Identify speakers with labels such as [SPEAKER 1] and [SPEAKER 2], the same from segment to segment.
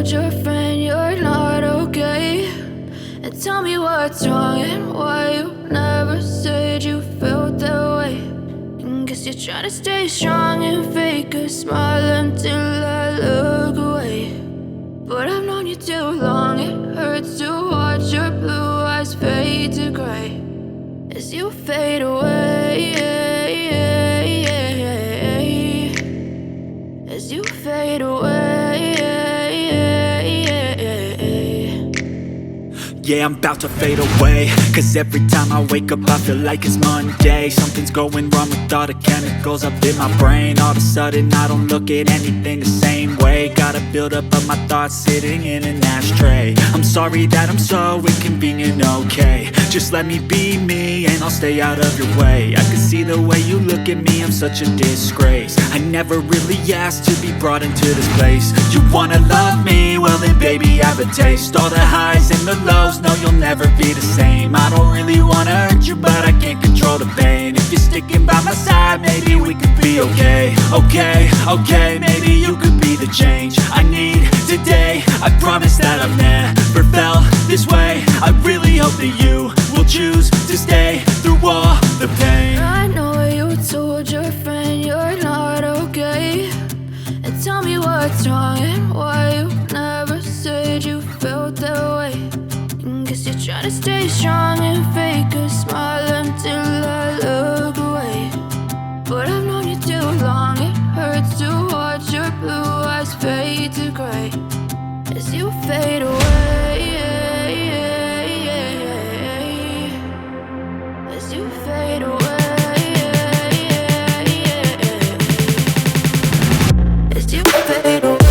[SPEAKER 1] told your friend you're not okay? And tell me what's wrong and why you never said you felt that way. And guess you're trying to stay strong and fake a smile until I look away. But I've known you too long, it hurts to watch your blue eyes fade to gray as you fade away, as you fade away.
[SPEAKER 2] Yeah, I'm about to fade away, cause every time I wake up I feel like it's Monday. Something's going wrong with all the chemicals up in my brain. All of a sudden I don't look at anything the same way. Got a buildup of my thoughts sitting in an ashtray. I'm sorry that I'm so inconvenient, okay? Just let me be me and I'll stay out of your way. I can see the way you look at me, I'm such a disgrace. I never really asked to be brought into this place. You wanna love me? Well then baby have a taste. All the highs and the lows, no you'll never be the same. I don't really wanna hurt you but I can't control the pain. If you're sticking by my side maybe we could be okay. Okay, maybe you could be the change I need today. I promise that I've never felt this way. I really hope that you will choose to stay through all the pain.
[SPEAKER 1] I know you told your friend you're not okay. And tell me what's wrong and why you never said you felt that way. And guess you're trying to stay strong and fake a smile until I look away. But I've known you too long, it hurts to watch your blue eyes fade to gray as you fade away, as you fade away, as you fade away.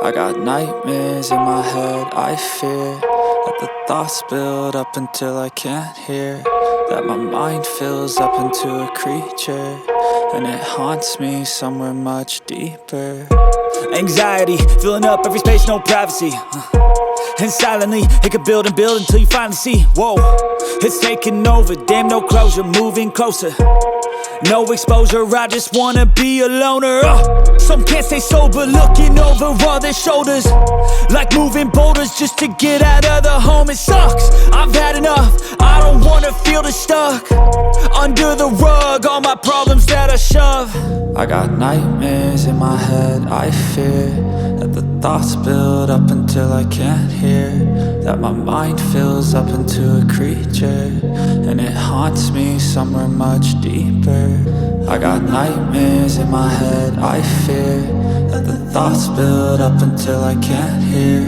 [SPEAKER 2] I got nightmares in my head, I fear that the thoughts build up until I can't hear, that my mind fills up into a creature, and it haunts me somewhere much deeper. Anxiety, filling up every space, no privacy. And silently, it could build and build until you finally see, whoa, it's taking over, damn no closure, moving closer. No exposure, I just wanna be a loner. Some can't stay sober, looking over all their shoulders, like moving boulders just to get out of the home. It sucks, I've had enough, I don't wanna feel the stuck under the rug, all my problems that I shove. I got nightmares in my head, I fear that the thoughts build up until I can't hear, that my mind fills up into a creature, and it haunts me somewhere much deeper. I got nightmares in my head, I fear that the thoughts build up until I can't hear,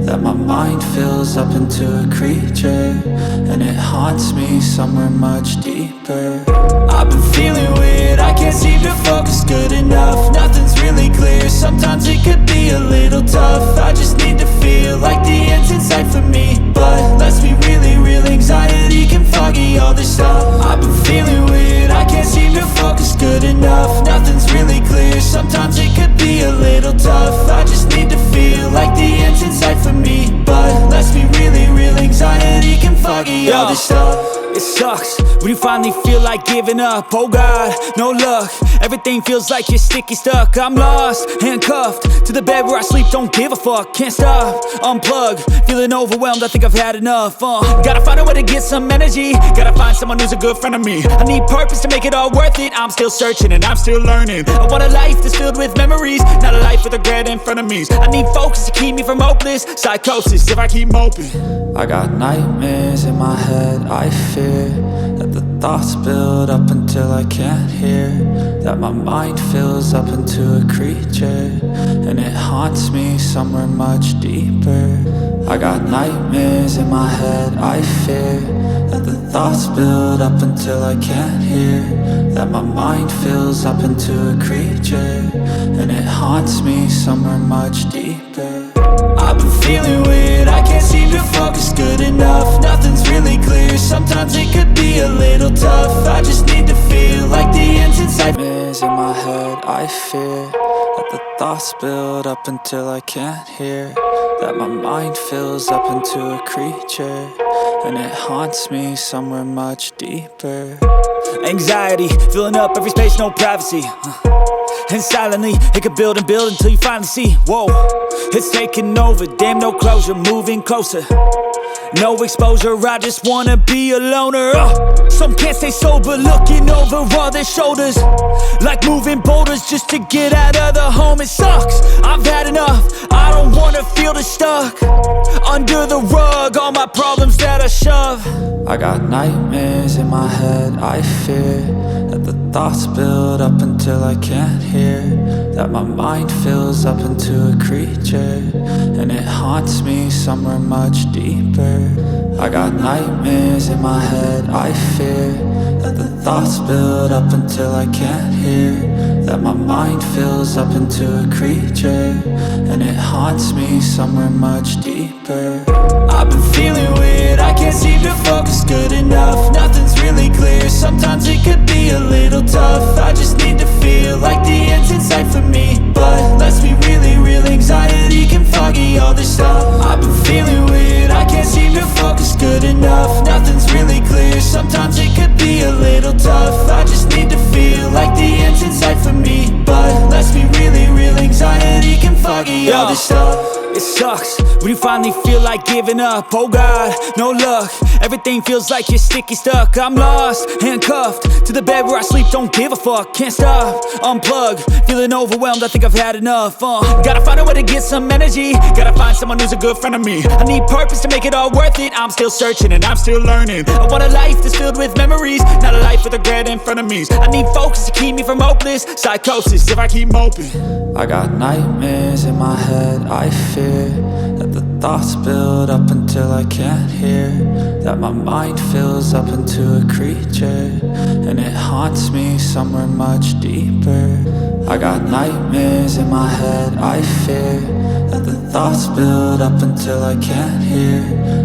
[SPEAKER 2] that my mind fills up into a creature, and it haunts me somewhere much deeper. I've been feeling weird, I can't seem to focus good enough. Nothing's really clear, sometimes it could be a little tough. I just need to feel like the end's in sight for me, but let's be really real, anxiety can foggy all this stuff. I've been feeling weird, I can't seem to focus good enough. Nothing's really clear, sometimes it could be a little tough. I just need to feel like the end's in sight for me, but let's be really real, anxiety can foggy all this stuff. It sucks when you finally feel like giving up. Oh God, no luck, everything feels like you're sticky stuck. I'm lost, handcuffed to the bed where I sleep, don't give a fuck. Can't stop, unplug, feeling overwhelmed, I think I've had enough. Gotta find a way to get some energy, gotta find someone who's a good friend of me. I need purpose to make it all worth it, I'm still searching and I'm still learning. I want a life that's filled with memories, not a life with regret and frenemies. I need focus to keep me from hopeless psychosis if I keep moping. I got nightmares in my head, I fear that the thoughts build up until I can't hear, that my mind fills up into a creature, and it haunts me somewhere much deeper. I got nightmares in my head, I fear that the thoughts build up until I can't hear, that my mind fills up into a creature, and it haunts me somewhere much deeper. I've been feeling weird, I can't seem to focus good enough. Nothing's really clear, sometimes it could be a little tough. I just need to feel like the end's in sight. Nightmares in my head, I fear that the thoughts build up until I can't hear, that my mind fills up into a creature, and it haunts me somewhere much deeper. Anxiety, filling up every space, no privacy. And silently, it could build and build until you finally see, whoa, it's taking over, damn no closure, moving closer. No exposure, I just wanna be a loner. Some can't stay sober, looking over all their shoulders, like moving boulders just to get out of the home. It sucks, I've had enough, I don't wanna feel the stuck under the rug, all my problems that I shove. I got nightmares in my head, I fear that the thoughts build up until I can't hear, that my mind fills up into a creature, and it haunts me somewhere much deeper. I got nightmares in my head, I fear that the thoughts build up until I can't hear, that my mind fills up into a creature, and it haunts me somewhere much deeper. I've been feeling weird, I can't seem to focus good enough. Nothing's really clear, sometimes it could be a little tough. I just need to feel like the end's in sight for me, but let's be really real, anxiety can foggy all this stuff. I've been feeling weird, I can't seem to focus good enough. Nothing's really clear, sometimes it could be a little tough. I just need to feel like the end's in sight for me, but let's be really real, anxiety can foggy all this stuff. It sucks when you finally feel like giving up. Oh God, no luck, everything feels like you're sticky stuck. I'm lost, handcuffed to the bed where I sleep, don't give a fuck. Can't stop, unplug, feeling overwhelmed, I think I've had enough. Gotta find a way to get some energy, gotta find someone who's a good friend of me. I need purpose to make it all worth it, I'm still searching and I'm still learning. I want a life that's filled with memories, not a life with regret and frenemies. I need focus to keep me from hopeless psychosis if I keep moping. I got nightmares in my head, I fear that the thoughts build up until I can't hear, that my mind fills up into a creature, and it haunts me somewhere much deeper. I got nightmares in my head, I fear that the thoughts build up until I can't hear,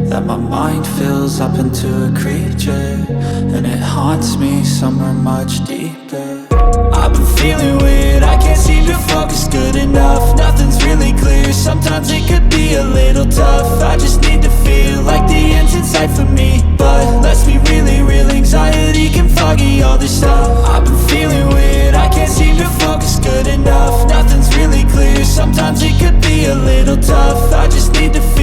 [SPEAKER 2] that my mind fills up into a creature, and it haunts me somewhere much deeper. I've been feeling weird, I can't seem to focus good enough. Nothing's really clear, sometimes it could be a little tough. I just need to feel like the end's in sight for me, but let's be really real, anxiety can foggy all this stuff. I've been feeling tough, I just need to feel